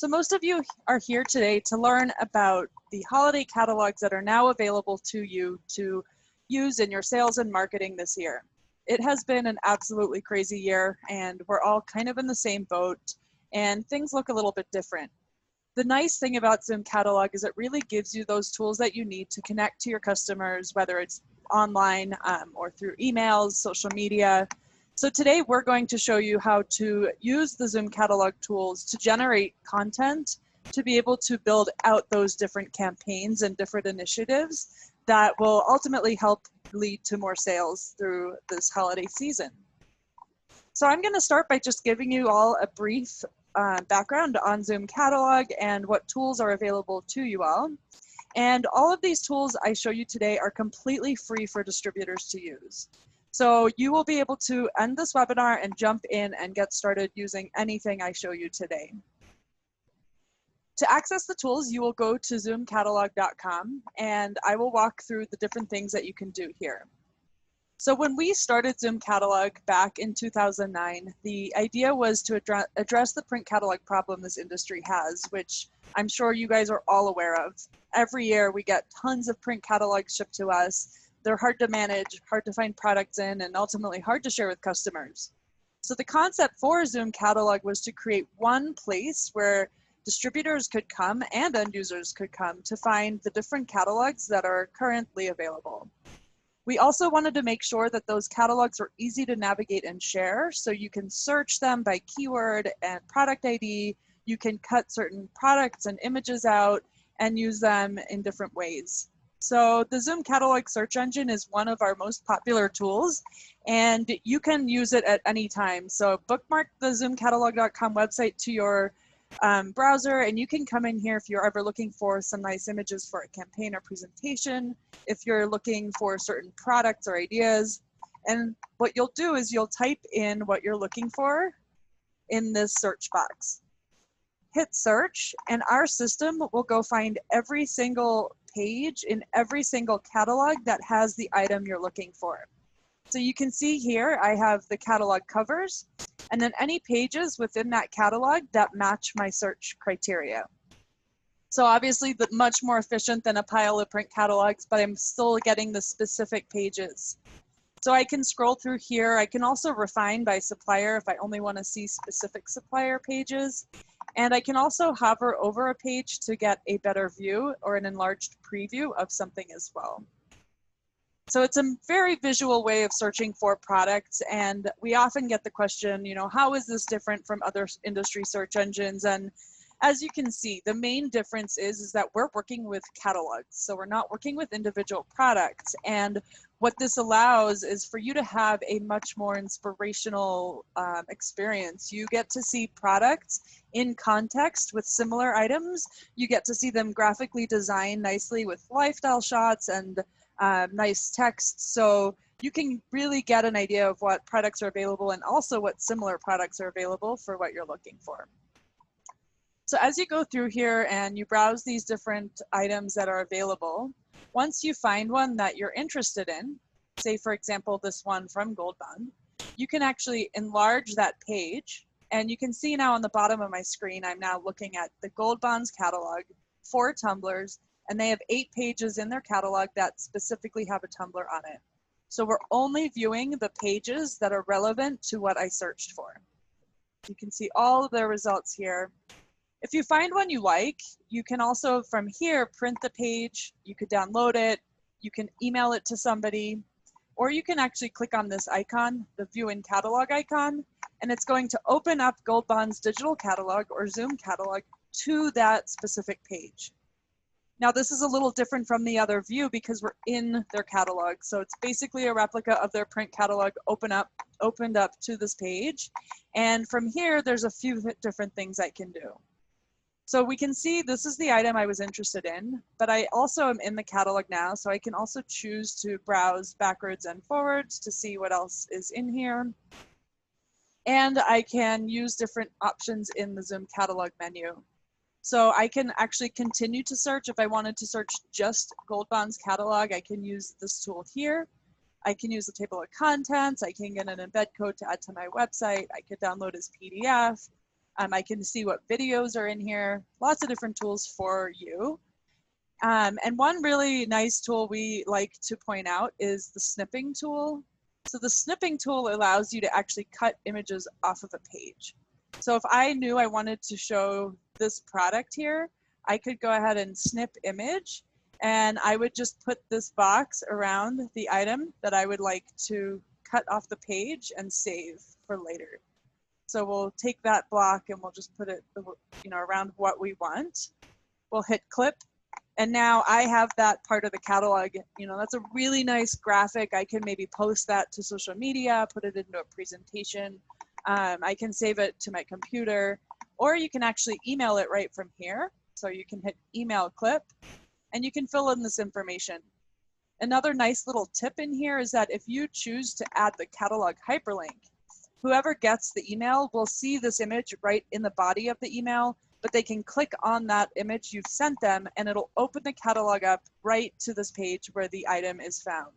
So most of you are here today to learn about the holiday catalogs that are now available to you to use in your sales and marketing this year. It has been an absolutely crazy year and we're all kind of in the same boat and things look a little bit different. The nice thing about ZOOMcatalog is it really gives you those tools that you need to connect to your customers, whether it's online or through emails, social media. So today we're going to show you how to use the ZOOMcatalog tools to generate content to be able to build out those different campaigns and different initiatives that will ultimately help lead to more sales through this holiday season. So I'm going to start by just giving you all a brief background on ZOOMcatalog and what tools are available to you all. And all of these tools I show you today are completely free for distributors to use. So you will be able to end this webinar and jump in and get started using anything I show you today. To access the tools, you will go to ZOOMcatalog.com and I will walk through the different things that you can do here. So when we started ZOOMcatalog back in 2009, the idea was to address the print catalog problem this industry has, which I'm sure you guys are all aware of. Every year we get tons of print catalogs shipped to us. They're hard to manage, hard to find products in, and ultimately hard to share with customers. So the concept for ZOOMcatalog was to create one place where distributors could come and end users could come to find the different catalogs that are currently available. We also wanted to make sure that those catalogs were easy to navigate and share, so you can search them by keyword and product ID. You can cut certain products and images out and use them in different ways. So the ZOOMcatalog search engine is one of our most popular tools, and you can use it at any time. So bookmark the ZOOMcatalog.com website to your browser, and you can come in here if you're ever looking for some nice images for a campaign or presentation, if you're looking for certain products or ideas. And what you'll do is you'll type in what you're looking for in this search box. Hit search, and our system will go find every single page in every single catalog that has the item you're looking for. So you can see here I have the catalog covers and then any pages within that catalog that match my search criteria. So obviously much more efficient than a pile of print catalogs, but I'm still getting the specific pages. So I can scroll through here. I can also refine by supplier if I only want to see specific supplier pages. And I can also hover over a page to get a better view or an enlarged preview of something as well. So it's a very visual way of searching for products, and we often get the question, you know, how is this different from other industry search engines? And as you can see, the main difference is that we're working with catalogs, so we're not working with individual products. And what this allows is for you to have a much more inspirational experience. You get to see products in context with similar items. You get to see them graphically designed nicely with lifestyle shots and nice text. So you can really get an idea of what products are available and also what similar products are available for what you're looking for. So as you go through here and you browse these different items that are available, once you find one that you're interested in, say for example this one from Gold Bond, you can actually enlarge that page, and you can see now on the bottom of my screen I'm now looking at the Gold Bonds catalog, 4 tumblers, and they have 8 pages in their catalog that specifically have a tumbler on it. So we're only viewing the pages that are relevant to what I searched for. You can see all of their results here. If you find one you like, you can also from here print the page, you could download it, you can email it to somebody, or you can actually click on this icon, the View in Catalog icon, and it's going to open up Gold Bond's digital catalog or ZOOMcatalog to that specific page. Now this is a little different from the other view because we're in their catalog. So it's basically a replica of their print catalog opened up to this page. And from here, there's a few different things I can do. So we can see this is the item I was interested in, but I also am in the catalog now. So I can also choose to browse backwards and forwards to see what else is in here. And I can use different options in the ZOOMcatalog menu. So I can actually continue to search. If I wanted to search just Gold Bond's catalog, I can use this tool here. I can use the table of contents. I can get an embed code to add to my website. I could download as PDF. I can see what videos are in here, lots of different tools for you. And one really nice tool we like to point out is the snipping tool. So the snipping tool allows you to actually cut images off of a page. So if I knew I wanted to show this product here, I could go ahead and snip image, and I would just put this box around the item that I would like to cut off the page and save for later. So we'll take that block and we'll just put it, around what we want. We'll hit clip. And now I have that part of the catalog. That's a really nice graphic. I can maybe post that to social media, put it into a presentation. I can save it to my computer, or you can actually email it right from here. So you can hit email clip and you can fill in this information. Another nice little tip in here is that if you choose to add the catalog hyperlink, whoever gets the email will see this image right in the body of the email, but they can click on that image you've sent them and it'll open the catalog up right to this page where the item is found.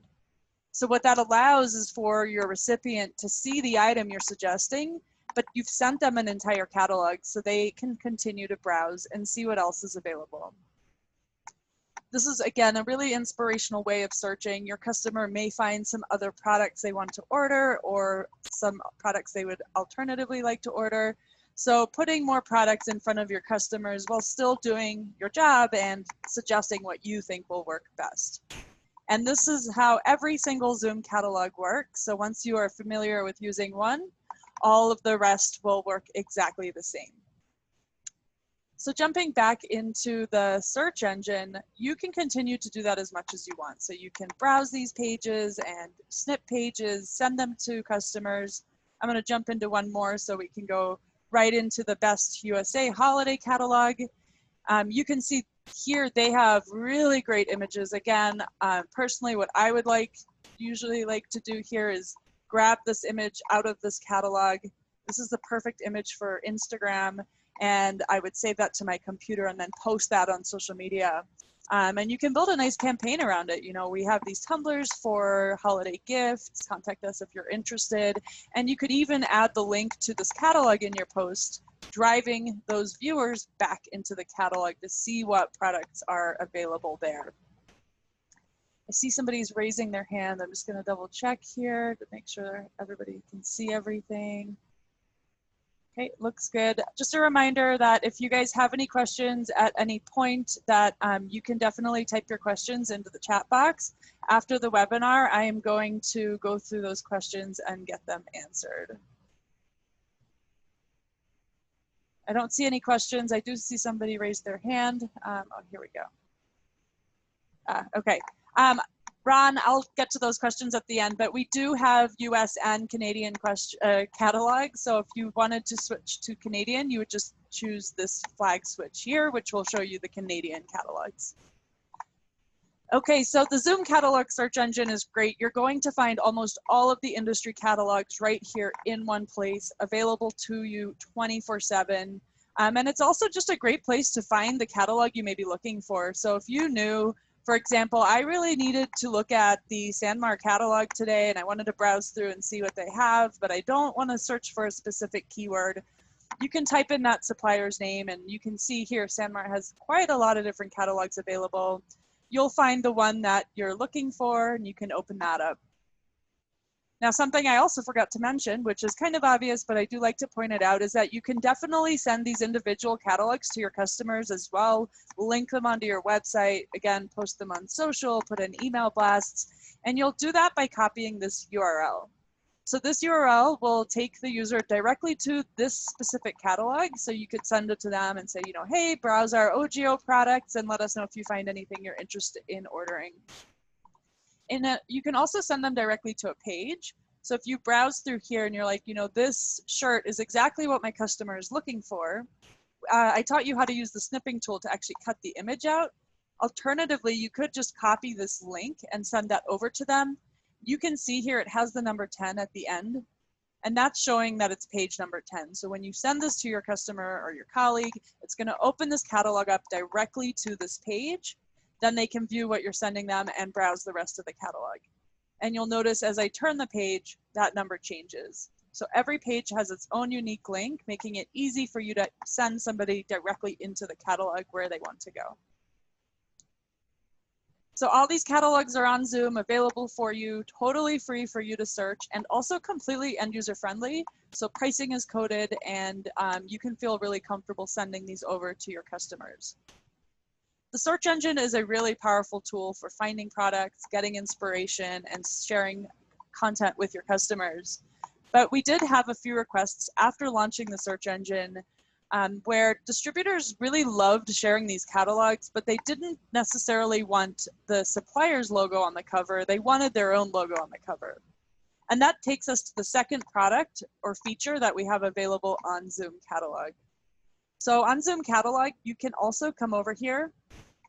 So what that allows is for your recipient to see the item you're suggesting, but you've sent them an entire catalog so they can continue to browse and see what else is available. This is, again, a really inspirational way of searching. Your customer may find some other products they want to order or some products they would alternatively like to order. So putting more products in front of your customers while still doing your job and suggesting what you think will work best. And this is how every single Zoom catalog works. So once you are familiar with using one, all of the rest will work exactly the same. So jumping back into the search engine, you can continue to do that as much as you want. So you can browse these pages and snip pages, send them to customers. I'm going to jump into one more so we can go right into the Best USA holiday catalog. You can see here they have really great images. Again, personally, what I would usually like to do here is grab this image out of this catalog. This is the perfect image for Instagram, and I would save that to my computer and then post that on social media. And you can build a nice campaign around it. We have these tumblers for holiday gifts. Contact us if you're interested. And you could even add the link to this catalog in your post, driving those viewers back into the catalog to see what products are available there. I see somebody's raising their hand. I'm just going to double check here to make sure everybody can see everything. Okay, looks good. Just a reminder that if you guys have any questions at any point, that you can definitely type your questions into the chat box. After the webinar, I am going to go through those questions and get them answered. I don't see any questions. I do see somebody raise their hand. Oh, here we go. Okay. Ron, I'll get to those questions at the end, but we do have US and Canadian catalogs. So if you wanted to switch to Canadian, you would just choose this flag switch here, which will show you the Canadian catalogs. Okay, so the Zoom catalog search engine is great. You're going to find almost all of the industry catalogs right here in one place, available to you 24/7. And it's also just a great place to find the catalog you may be looking for. So if you knew, for example, I really needed to look at the Sanmar catalog today and I wanted to browse through and see what they have, but I don't want to search for a specific keyword. You can type in that supplier's name and you can see here Sanmar has quite a lot of different catalogs available. You'll find the one that you're looking for and you can open that up. Now, something I also forgot to mention, which is kind of obvious, but I do like to point it out, is that you can definitely send these individual catalogs to your customers as well, link them onto your website, again, post them on social, put in email blasts, and you'll do that by copying this URL. So this URL will take the user directly to this specific catalog, so you could send it to them and say, hey, browse our OGO products and let us know if you find anything you're interested in ordering. You can also send them directly to a page. So if you browse through here and you're like, this shirt is exactly what my customer is looking for. I taught you how to use the snipping tool to actually cut the image out. Alternatively, you could just copy this link and send that over to them. You can see here it has the number 10 at the end, and that's showing that it's page number 10. So when you send this to your customer or your colleague, it's going to open this catalog up directly to this page. Then they can view what you're sending them and browse the rest of the catalog. And you'll notice as I turn the page, that number changes. So every page has its own unique link, making it easy for you to send somebody directly into the catalog where they want to go. So all these catalogs are on Zoom, available for you, totally free for you to search, and also completely end user friendly. So pricing is coded, and you can feel really comfortable sending these over to your customers. The search engine is a really powerful tool for finding products, getting inspiration, and sharing content with your customers. But we did have a few requests after launching the search engine where distributors really loved sharing these catalogs, but they didn't necessarily want the supplier's logo on the cover. They wanted their own logo on the cover. And that takes us to the second product or feature that we have available on ZOOMcatalog. So on ZOOMcatalog, you can also come over here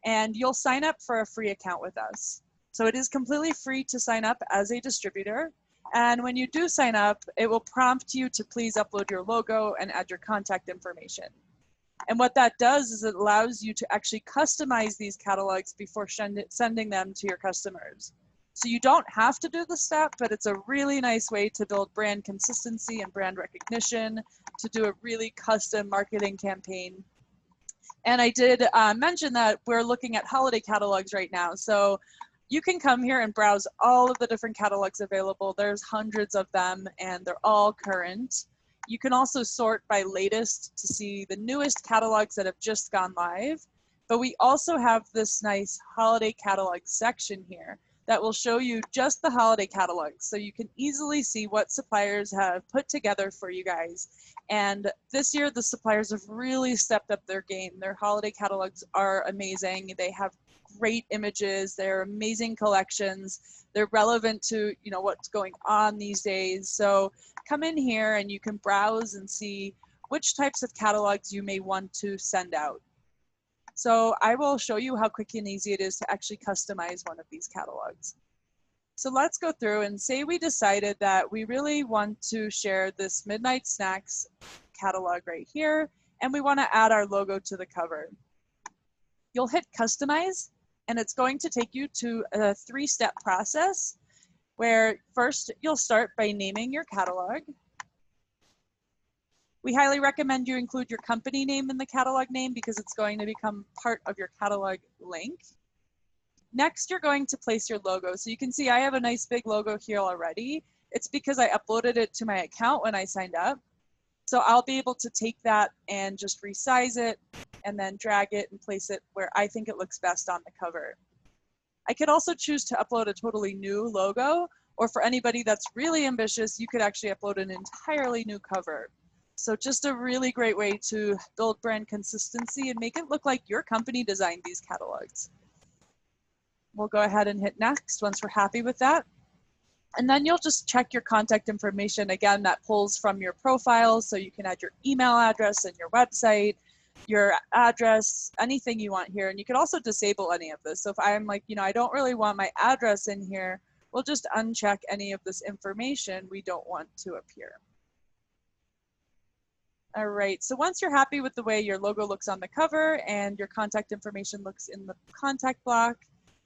and you'll sign up for a free account with us. So it is completely free to sign up as a distributor. And when you do sign up, it will prompt you to please upload your logo and add your contact information. And what that does is it allows you to actually customize these catalogs before sending them to your customers. So you don't have to do the step, but it's a really nice way to build brand consistency and brand recognition, to do a really custom marketing campaign. And I did mention that we're looking at holiday catalogs right now. So you can come here and browse all of the different catalogs available. There's hundreds of them and they're all current. You can also sort by latest to see the newest catalogs that have just gone live. But we also have this nice holiday catalog section here that will show you just the holiday catalogs. So you can easily see what suppliers have put together for you guys. And this year, the suppliers have really stepped up their game. Their holiday catalogs are amazing. They have great images, they're amazing collections, they're relevant to what's going on these days. So come in here and you can browse and see which types of catalogs you may want to send out. So I will show you how quick and easy it is to actually customize one of these catalogs. So let's go through and say we decided that we really want to share this Midnight Snacks catalog right here, and we want to add our logo to the cover. You'll hit customize, and it's going to take you to a three-step process where first you'll start by naming your catalog. We highly recommend you include your company name in the catalog name because it's going to become part of your catalog link. Next, you're going to place your logo. So you can see I have a nice big logo here already. It's because I uploaded it to my account when I signed up. So I'll be able to take that and just resize it and then drag it and place it where I think it looks best on the cover. I could also choose to upload a totally new logo, or for anybody that's really ambitious, you could actually upload an entirely new cover. So just a really great way to build brand consistency and make it look like your company designed these catalogs. We'll go ahead and hit next once we're happy with that. And then you'll just check your contact information. Again, that pulls from your profile, so you can add your email address and your website, your address, anything you want here. And you can also disable any of this. So if I'm like, I don't really want my address in here, we'll just uncheck any of this information we don't want to appear. All right, so once you're happy with the way your logo looks on the cover and your contact information looks in the contact block,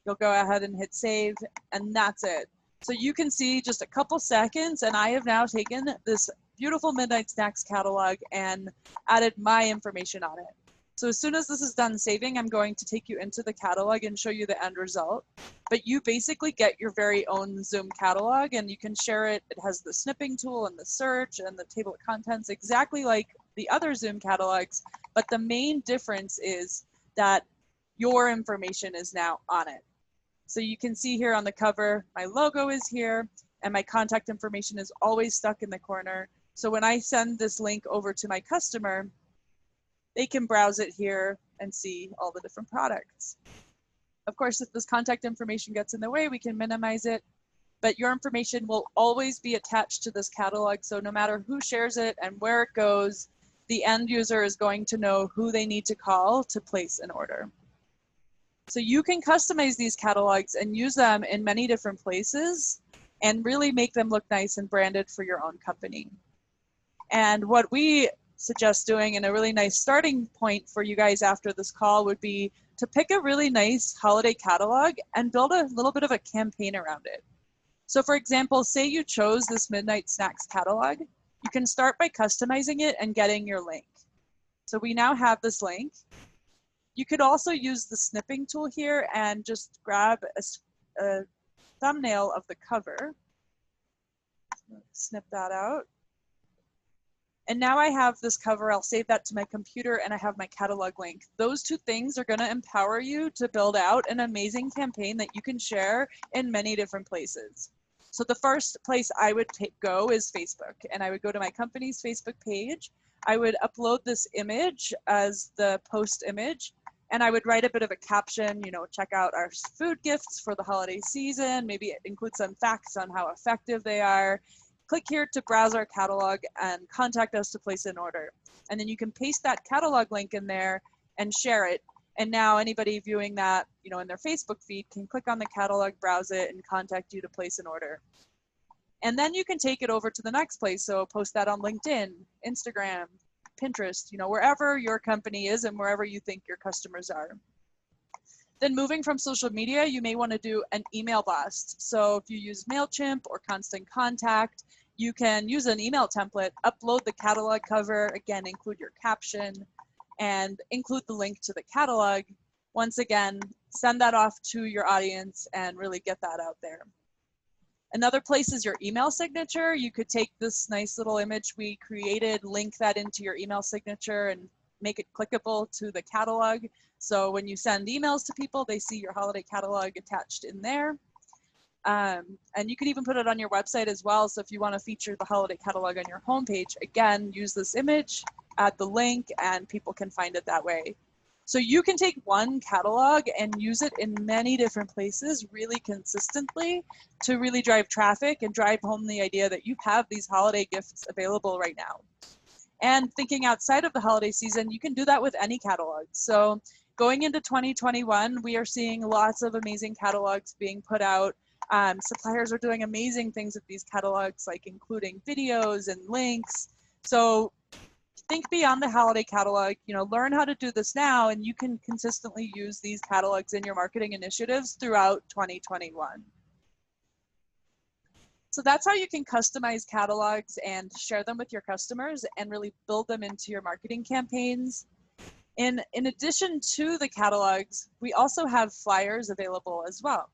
you'll go ahead and hit save, and that's it. So you can see just a couple seconds, and I have now taken this beautiful Midnight Snacks catalog and added my information on it. So as soon as this is done saving, I'm going to take you into the catalog and show you the end result. But you basically get your very own Zoom catalog, and you can share it. It has the snipping tool and the search and the table of contents, exactly like the other Zoom catalogs. But the main difference is that your information is now on it. So you can see here on the cover, my logo is here and my contact information is always stuck in the corner. So when I send this link over to my customer, they can browse it here and see all the different products. Of course, if this contact information gets in the way, we can minimize it, but your information will always be attached to this catalog. So no matter who shares it and where it goes, the end user is going to know who they need to call to place an order. So you can customize these catalogs and use them in many different places and really make them look nice and branded for your own company. And what we suggest doing, and a really nice starting point for you guys after this call, would be to pick a really nice holiday catalog and build a little bit of a campaign around it. So for example, say you chose this Midnight Snacks catalog. You can start by customizing it and getting your link. So we now have this link. You could also use the snipping tool here and just grab a thumbnail of the cover. Snip that out. And now I have this cover. I'll save that to my computer and I have my catalog link. Those two things are going to empower you to build out an amazing campaign that you can share in many different places. So the first place I would go is Facebook, and I would go to my company's Facebook page. I would upload this image as the post image, and I would write a bit of a caption, you know, check out our food gifts for the holiday season, maybe include some facts on how effective they are. Click here to browse our catalog and contact us to place an order. And then you can paste that catalog link in there and share it. And now anybody viewing that, you know, in their Facebook feed can click on the catalog, browse it, and contact you to place an order. And then you can take it over to the next place. So post that on LinkedIn, Instagram, Pinterest, you know, wherever your company is and wherever you think your customers are. Then moving from social media, you may want to do an email blast. So if you use MailChimp or Constant Contact, you can use an email template, upload the catalog cover, again, include your caption, and include the link to the catalog. Once again, send that off to your audience and really get that out there. Another place is your email signature. You could take this nice little image we created, link that into your email signature, and make it clickable to the catalog. So when you send emails to people, they see your holiday catalog attached in there. And you could even put it on your website as well. So if you want to feature the holiday catalog on your homepage, again, use this image, add the link, and people can find it that way. So you can take one catalog and use it in many different places really consistently to really drive traffic and drive home the idea that you have these holiday gifts available right now. And thinking outside of the holiday season, you can do that with any catalog. So going into 2021, we are seeing lots of amazing catalogs being put out. Suppliers are doing amazing things with these catalogs, like including videos and links. So think beyond the holiday catalog, you know, learn how to do this now, and you can consistently use these catalogs in your marketing initiatives throughout 2021. So that's how you can customize catalogs and share them with your customers and really build them into your marketing campaigns. In addition to the catalogs, we also have flyers available as well.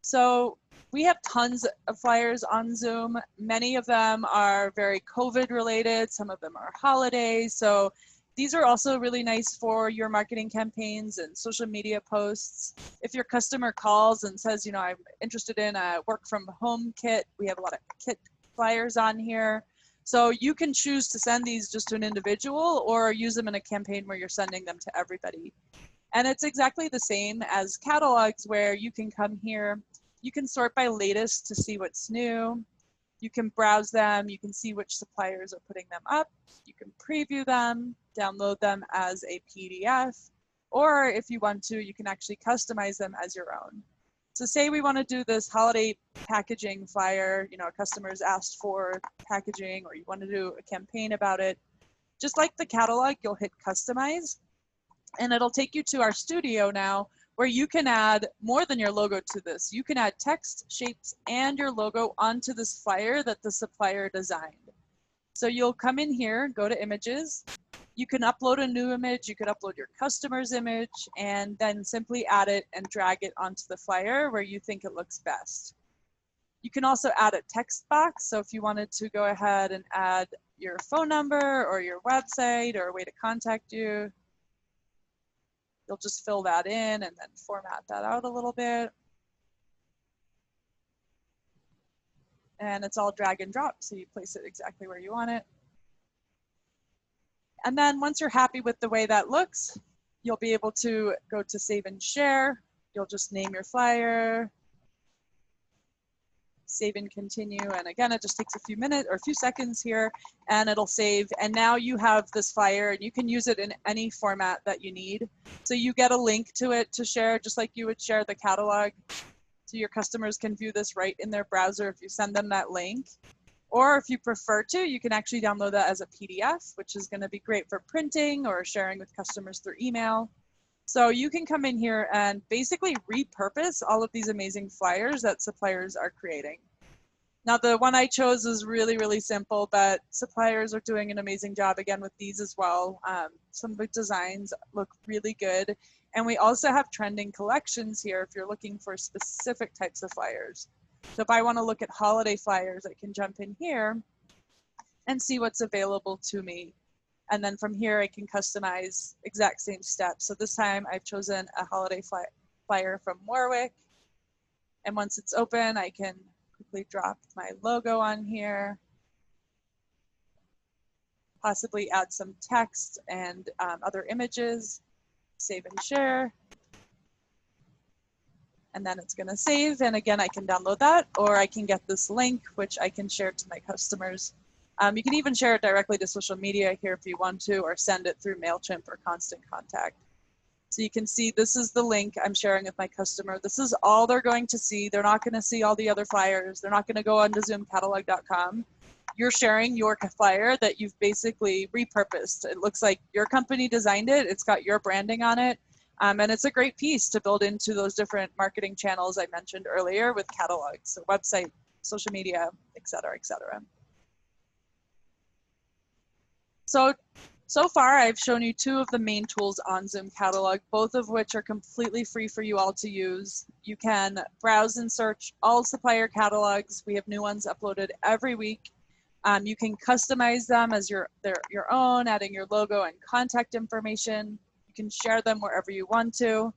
So we have tons of flyers on Zoom. Many of them are very COVID related. Some of them are holidays. So these are also really nice for your marketing campaigns and social media posts. If your customer calls and says, you know, I'm interested in a work from home kit, we have a lot of kit flyers on here. So you can choose to send these just to an individual or use them in a campaign where you're sending them to everybody. And it's exactly the same as catalogs, where you can come here, you can sort by latest to see what's new. You can browse them, you can see which suppliers are putting them up. You can preview them, download them as a PDF, or if you want to, you can actually customize them as your own. So say we want to do this holiday packaging flyer, you know, a customer's asked for packaging, or you want to do a campaign about it. Just like the catalog, you'll hit customize, and it'll take you to our studio now, where you can add more than your logo to this. You can add text, shapes, and your logo onto this flyer that the supplier designed. So you'll come in here, go to images. You can upload a new image, you could upload your customer's image, and then simply add it and drag it onto the flyer where you think it looks best. You can also add a text box. So if you wanted to go ahead and add your phone number or your website or a way to contact you, you'll just fill that in and then format that out a little bit. And it's all drag and drop, so you place it exactly where you want it. And then once you're happy with the way that looks, you'll be able to go to save and share. You'll just name your flyer, save and continue. And again, it just takes a few minutes or a few seconds here, and it'll save. And now you have this flyer, and you can use it in any format that you need. So you get a link to it to share, just like you would share the catalog. So your customers can view this right in their browser if you send them that link. Or if you prefer to, you can actually download that as a PDF, which is going to be great for printing or sharing with customers through email. So you can come in here and basically repurpose all of these amazing flyers that suppliers are creating. Now the one I chose is really, really simple, but suppliers are doing an amazing job again with these as well. Some of the designs look really good. And we also have trending collections here if you're looking for specific types of flyers. So if I want to look at holiday flyers, I can jump in here and see what's available to me. And then from here, I can customize exact same steps. So this time I've chosen a holiday flyer from Warwick. And once it's open, I can quickly drop my logo on here, possibly add some text and other images, save and share. And then it's gonna save. And again, I can download that, or I can get this link, which I can share to my customers. You can even share it directly to social media here if you want to, or send it through MailChimp or Constant Contact. So you can see this is the link I'm sharing with my customer. This is all they're going to see. They're not going to see all the other flyers. They're not going to go onto ZOOMcatalog.com. You're sharing your flyer that you've basically repurposed. It looks like your company designed it. It's got your branding on it. And it's a great piece to build into those different marketing channels I mentioned earlier with catalogs, so website, social media, et cetera, et cetera. So far, I've shown you two of the main tools on ZOOMcatalog, both of which are completely free for you all to use. You can browse and search all supplier catalogs. We have new ones uploaded every week. You can customize them as your own, adding your logo and contact information. You can share them wherever you want to.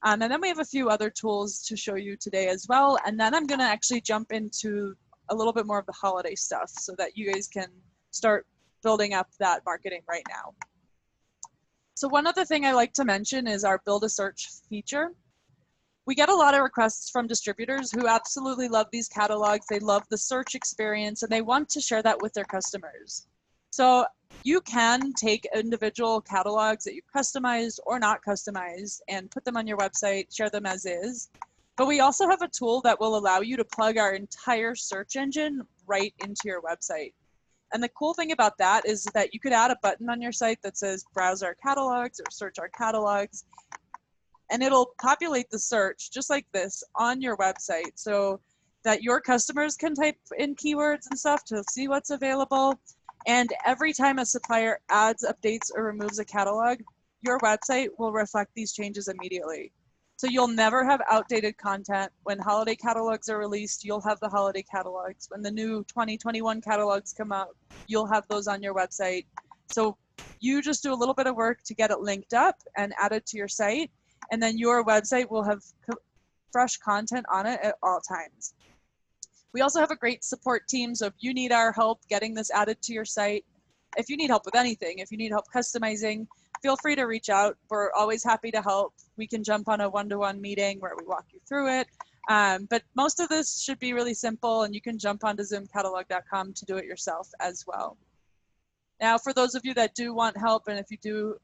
And then we have a few other tools to show you today as well. And then I'm gonna actually jump into a little bit more of the holiday stuff so that you guys can start building up that marketing right now. So one other thing I like to mention is our build a search feature. We get a lot of requests from distributors who absolutely love these catalogs. They love the search experience and they want to share that with their customers. So you can take individual catalogs that you've customized or not customized and put them on your website, share them as is. But we also have a tool that will allow you to plug our entire search engine right into your website. And the cool thing about that is that you could add a button on your site that says browse our catalogs or search our catalogs, and it'll populate the search just like this on your website so that your customers can type in keywords and stuff to see what's available. And every time a supplier adds, updates, or removes a catalog, your website will reflect these changes immediately. So you'll never have outdated content. When holiday catalogs are released, you'll have the holiday catalogs. When the new 2021 catalogs come out, you'll have those on your website. So you just do a little bit of work to get it linked up and added to your site, and then your website will have fresh content on it at all times. We also have a great support team, so if you need our help getting this added to your site, if you need help with anything, if you need help customizing, feel free to reach out. We're always happy to help. We can jump on a one-to-one meeting where we walk you through it. But most of this should be really simple, and you can jump onto ZOOMcatalog.com to do it yourself as well. Now, for those of you that do want help, and if you do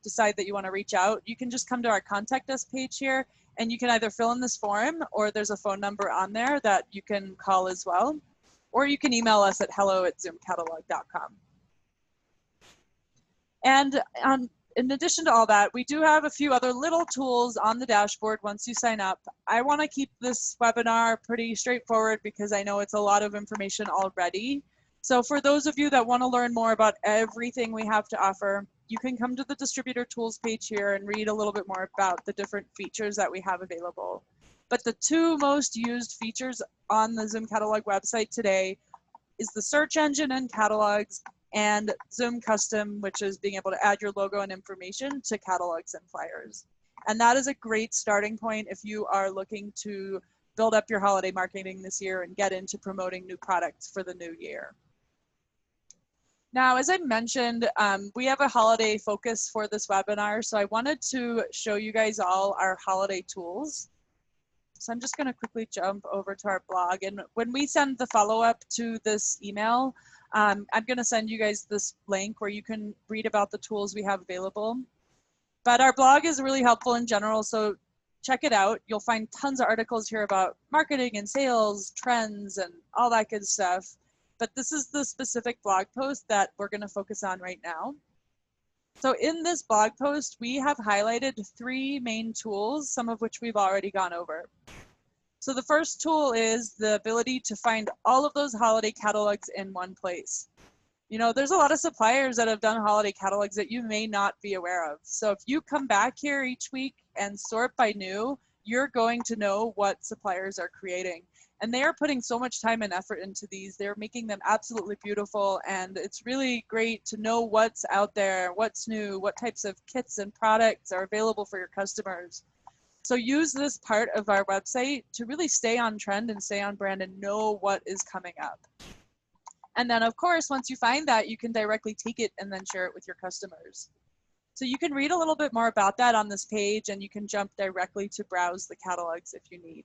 decide that you want to reach out, you can just come to our contact us page here, and you can either fill in this form, or there's a phone number on there that you can call as well, or you can email us at hello@zoomcatalog.com. And in addition to all that, we do have a few other little tools on the dashboard once you sign up. I want to keep this webinar pretty straightforward because I know it's a lot of information already. So for those of you that want to learn more about everything we have to offer, you can come to the distributor tools page here and read a little bit more about the different features that we have available. But the two most used features on the ZOOMcatalog website today is the search engine and catalogs, and Zoom Custom, which is being able to add your logo and information to catalogs and flyers. And that is a great starting point if you are looking to build up your holiday marketing this year and get into promoting new products for the new year. Now, as I mentioned, we have a holiday focus for this webinar, so I wanted to show you guys all our holiday tools. So I'm just going to quickly jump over to our blog, and when we send the follow-up to this email, I'm going to send you guys this link where you can read about the tools we have available. But our blog is really helpful in general, so check it out. You'll find tons of articles here about marketing and sales, trends, and all that good stuff. But this is the specific blog post that we're going to focus on right now. So in this blog post, we have highlighted 3 main tools, some of which we've already gone over. So the first tool is the ability to find all of those holiday catalogs in one place. You know, there's a lot of suppliers that have done holiday catalogs that you may not be aware of. So if you come back here each week and sort by new, you're going to know what suppliers are creating. And they are putting so much time and effort into these. They're making them absolutely beautiful. And it's really great to know what's out there, what's new, what types of kits and products are available for your customers. So use this part of our website to really stay on trend and stay on brand and know what is coming up. And then of course, once you find that, you can directly take it and then share it with your customers. So you can read a little bit more about that on this page, and you can jump directly to browse the catalogs if you need.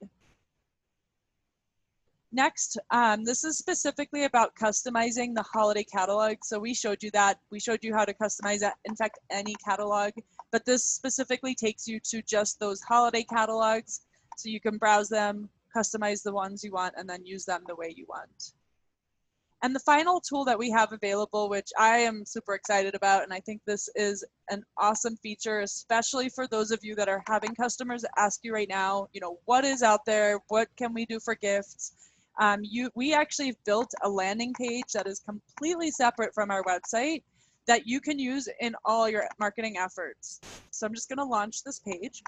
Next, this is specifically about customizing the holiday catalog. So we showed you that. We showed you how to customize that, in fact, any catalog, but this specifically takes you to just those holiday catalogs. So you can browse them, customize the ones you want, and then use them the way you want. And the final tool that we have available, which I am super excited about, and I think this is an awesome feature, especially for those of you that are having customers ask you right now, you know, what is out there? What can we do for gifts? We actually built a landing page that is completely separate from our website that you can use in all your marketing efforts. So I'm just going to launch this page.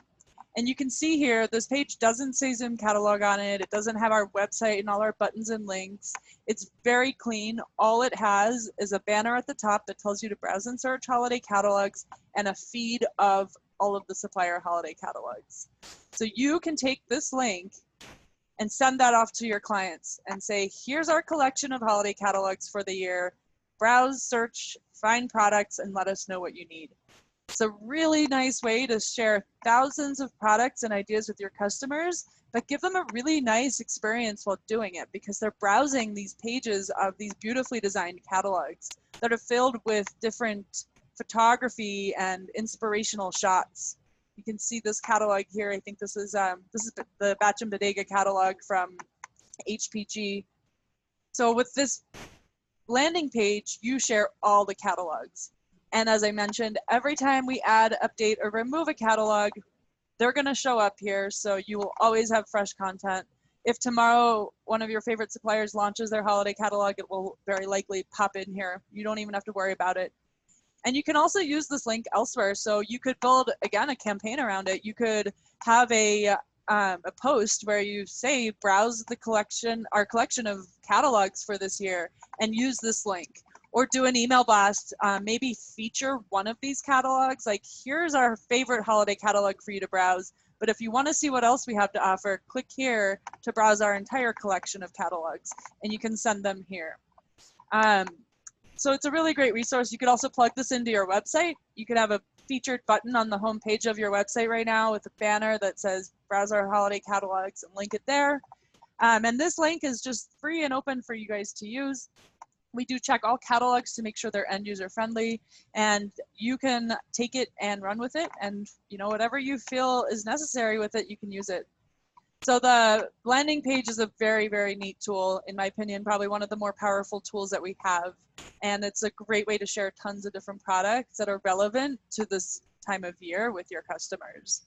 And you can see here, this page doesn't say ZOOMcatalog on it. It doesn't have our website and all our buttons and links. It's very clean. All it has is a banner at the top that tells you to browse and search holiday catalogs and a feed of all of the supplier holiday catalogs. So you can take this link and send that off to your clients and say, here's our collection of holiday catalogs for the year. Browse, search, find products, and let us know what you need. It's a really nice way to share thousands of products and ideas with your customers, but give them a really nice experience while doing it, because they're browsing these pages of these beautifully designed catalogs that are filled with different photography and inspirational shots. You can see this catalog here. I think this is the Batch and Bodega catalog from HPG. So with this landing page, you share all the catalogs. And as I mentioned, every time we add, update, or remove a catalog, they're going to show up here. So you will always have fresh content. If tomorrow one of your favorite suppliers launches their holiday catalog, it will very likely pop in here. You don't even have to worry about it. And you can also use this link elsewhere. So you could build, again, a campaign around it. You could have a post where you say, browse the collection, our collection of catalogs for this year, and use this link. Or do an email blast, maybe feature one of these catalogs. Like, here's our favorite holiday catalog for you to browse. But if you want to see what else we have to offer, click here to browse our entire collection of catalogs, and you can send them here. So it's a really great resource. You could also plug this into your website. You could have a featured button on the home page of your website right now with a banner that says browse our holiday catalogs, and link it there. And this link is just free and open for you guys to use. We do check all catalogs to make sure they're end user friendly, and you can take it and run with it, and you know, whatever you feel is necessary with it, you can use it. So the landing page is a very, very neat tool, in my opinion, probably one of the more powerful tools that we have. And it's a great way to share tons of different products that are relevant to this time of year with your customers.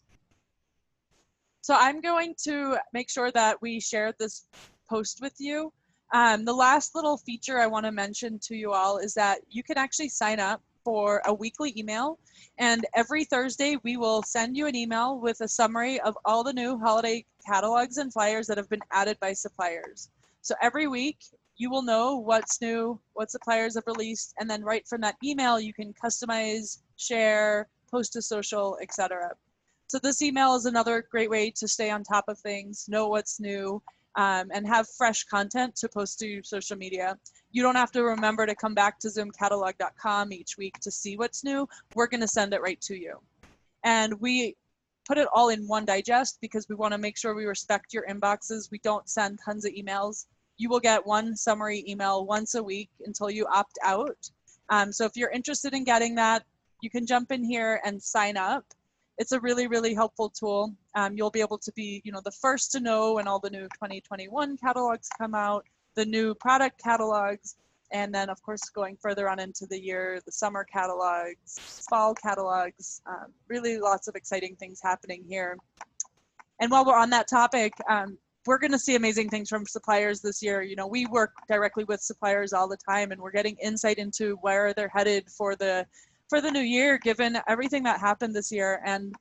So I'm going to make sure that we share this post with you. The last little feature I want to mention to you all is that you can actually sign up for a weekly email, and every Thursday we will send you an email with a summary of all the new holiday catalogs and flyers that have been added by suppliers. So every week you will know what's new, what suppliers have released, and then right from that email you can customize, share, post to social, etc. So this email is another great way to stay on top of things, know what's new, and have fresh content to post to social media. You don't have to remember to come back to ZOOMcatalog.com each week to see what's new. We're going to send it right to you. And we put it all in one digest because we want to make sure we respect your inboxes. We don't send tons of emails. You will get one summary email once a week until you opt out. So if you're interested in getting that, you can jump in here and sign up. It's a really, really helpful tool. You'll be able to be, you know, the first to know when all the new 2021 catalogs come out, the new product catalogs, and then of course going further on into the year, the summer catalogs, fall catalogs, really lots of exciting things happening here. And while we're on that topic, we're going to see amazing things from suppliers this year. You know, we work directly with suppliers all the time, and we're getting insight into where they're headed for the new year, given everything that happened this year. And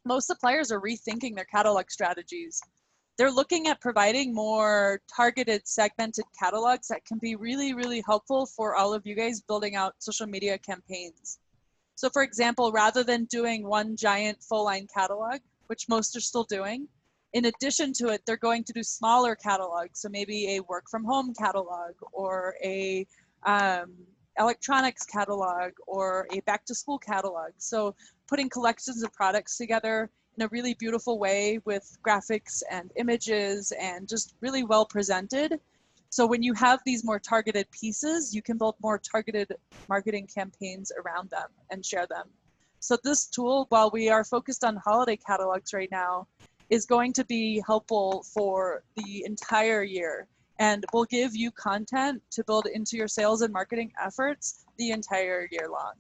most suppliers are rethinking their catalog strategies. They're looking at providing more targeted, segmented catalogs that can be really, really helpful for all of you guys building out social media campaigns. So for example, rather than doing one giant full line catalog, which most are still doing, in addition to it, they're going to do smaller catalogs. So maybe a work from home catalog, or a electronics catalog, or a back to school catalog. So putting collections of products together in a really beautiful way with graphics and images and just really well presented. So when you have these more targeted pieces, you can build more targeted marketing campaigns around them and share them. So this tool, while we are focused on holiday catalogs right now, is going to be helpful for the entire year, and will give you content to build into your sales and marketing efforts the entire year long.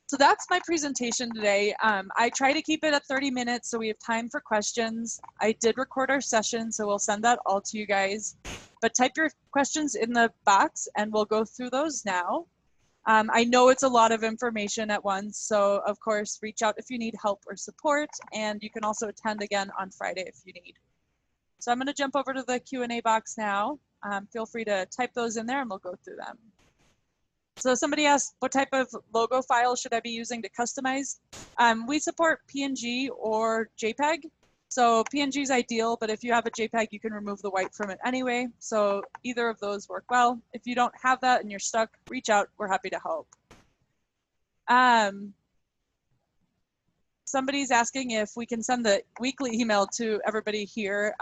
So that's my presentation today. I try to keep it at 30 minutes so we have time for questions. I did record our session, so we'll send that all to you guys. But type your questions in the box and we'll go through those now. I know it's a lot of information at once, so of course, reach out if you need help or support, and you can also attend again on Friday if you need. So I'm going to jump over to the Q&A box now. Feel free to type those in there and we'll go through them. So somebody asked, what type of logo file should I be using to customize? We support PNG or JPEG. So PNG is ideal, but if you have a JPEG, you can remove the white from it anyway. So either of those work well. If you don't have that and you're stuck, reach out. We're happy to help. Somebody's asking if we can send the weekly email to everybody here.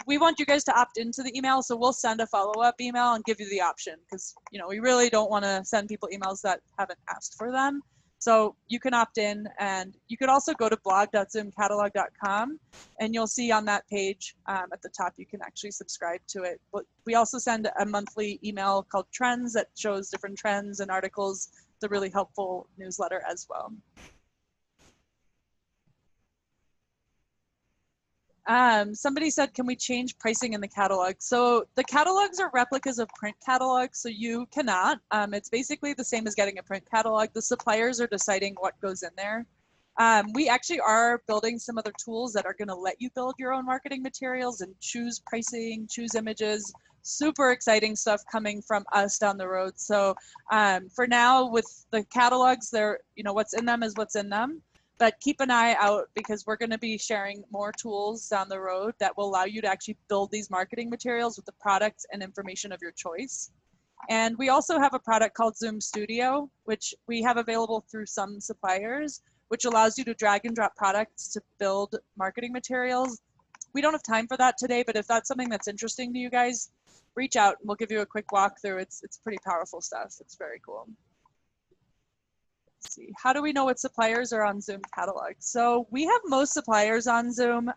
We want you guys to opt into the email, so we'll send a follow-up email and give you the option, because we really don't want to send people emails that haven't asked for them. So you can opt in, and you could also go to blog.zoomcatalog.com, and you'll see on that page at the top you can actually subscribe to it. But we also send a monthly email called Trends that shows different trends and articles. It's a really helpful newsletter as well. Somebody said, can we change pricing in the catalog? So the catalogs are replicas of print catalogs, so you cannot. It's basically the same as getting a print catalog. The suppliers are deciding what goes in there. We actually are building some other tools that are going to let you build your own marketing materials and choose pricing, choose images. Super exciting stuff coming from us down the road. So for now, with the catalogs, they're, what's in them is what's in them. But keep an eye out, because we're going to be sharing more tools down the road that will allow you to actually build these marketing materials with the products and information of your choice. And we also have a product called Zoom Studio, which we have available through some suppliers, which allows you to drag and drop products to build marketing materials. We don't have time for that today, but if that's something that's interesting to you guys, reach out and we'll give you a quick walkthrough. It's pretty powerful stuff. It's very cool. Let's see. How do we know what suppliers are on Zoom Catalog? So we have most suppliers on Zoom.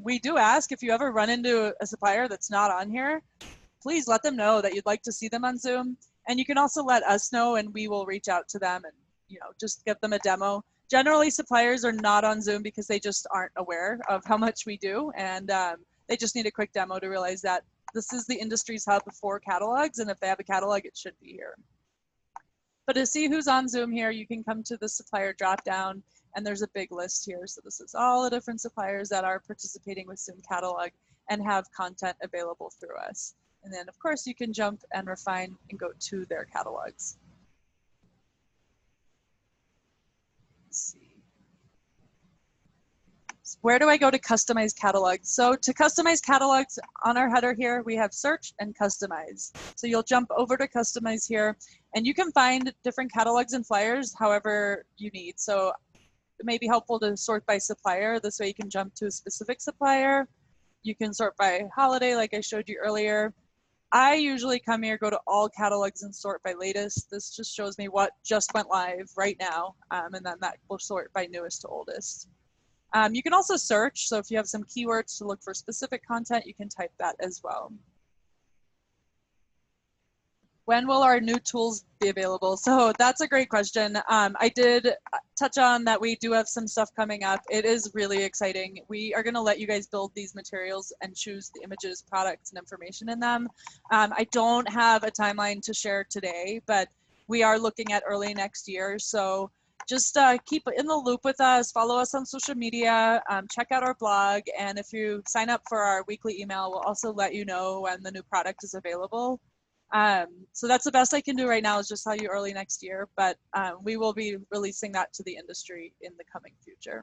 We do ask, if you ever run into a supplier that's not on here, please let them know that you'd like to see them on Zoom. And you can also let us know, and we will reach out to them and just give them a demo. Generally, suppliers are not on Zoom because they just aren't aware of how much we do, and they just need a quick demo to realize that this is the industry's hub for catalogs, and if they have a catalog, it should be here. But to see who's on Zoom here, you can come to the supplier dropdown, and there's a big list here. So this is all the different suppliers that are participating with Zoom Catalog and have content available through us. And then, of course, you can jump and refine and go to their catalogs. Let's see. Where do I go to customize catalogs? So to customize catalogs, on our header here, we have search and customize. So you'll jump over to customize here, and you can find different catalogs and flyers however you need. So it may be helpful to sort by supplier. This way you can jump to a specific supplier. You can sort by holiday, like I showed you earlier. I usually come here, go to all catalogs and sort by latest. This just shows me what just went live right now, and then that will sort by newest to oldest. You can also search, so if you have some keywords to look for specific content, you can type that as well. When will our new tools be available? So that's a great question. I did touch on that we do have some stuff coming up. It is really exciting. We are gonna let you guys build these materials and choose the images, products, and information in them. I don't have a timeline to share today, but we are looking at early next year. So just keep in the loop with us, follow us on social media, check out our blog, and if you sign up for our weekly email, we'll also let you know when the new product is available. So that's the best I can do right now, is just tell you early next year, but we will be releasing that to the industry in the coming future.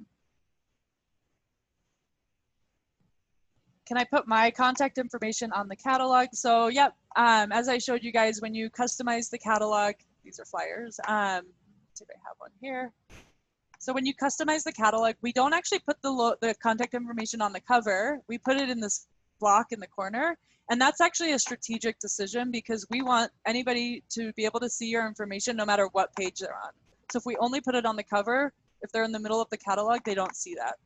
Can I put my contact information on the catalog? So yep, as I showed you guys, when you customize the catalog, these are flyers. Let's see if I have one here. So when you customize the catalog, we don't actually put the contact information on the cover. We put it in this block in the corner. And that's actually a strategic decision, because we want anybody to be able to see your information no matter what page they're on. So if we only put it on the cover, if they're in the middle of the catalog, they don't see that.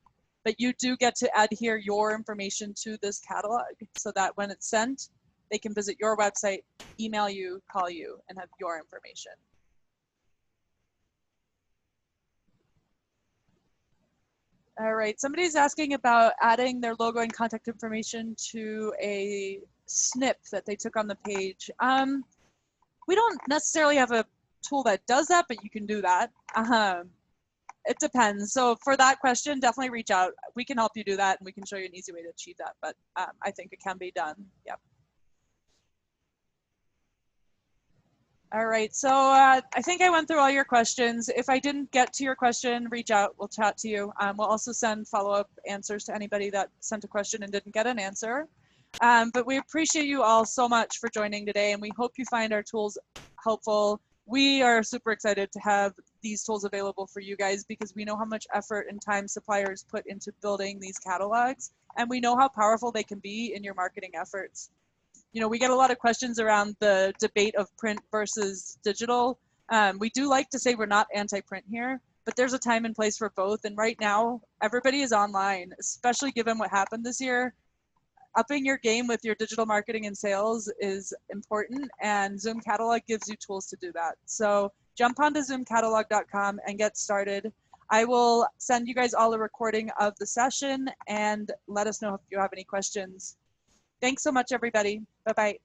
But you do get to adhere your information to this catalog so that when it's sent, they can visit your website, email you, call you, and have your information. All right, somebody's asking about adding their logo and contact information to a snip that they took on the page. We don't necessarily have a tool that does that, but you can do that. It depends. So for that question, definitely reach out. We can help you do that, and we can show you an easy way to achieve that, but I think it can be done. Yep. All right, so I think I went through all your questions. If I didn't get to your question, reach out, we'll chat to you. We'll also send follow-up answers to anybody that sent a question and didn't get an answer. But we appreciate you all so much for joining today, and we hope you find our tools helpful. We are super excited to have these tools available for you guys, because we know how much effort and time suppliers put into building these catalogs, and we know how powerful they can be in your marketing efforts. You know, we get a lot of questions around the debate of print versus digital. We do like to say we're not anti-print here, but there's a time and place for both. And right now, everybody is online, especially given what happened this year. Upping your game with your digital marketing and sales is important, and ZOOMcatalog gives you tools to do that. So jump onto ZOOMcatalog.com and get started. I will send you guys all a recording of the session, and let us know if you have any questions. Thanks so much, everybody. Bye-bye.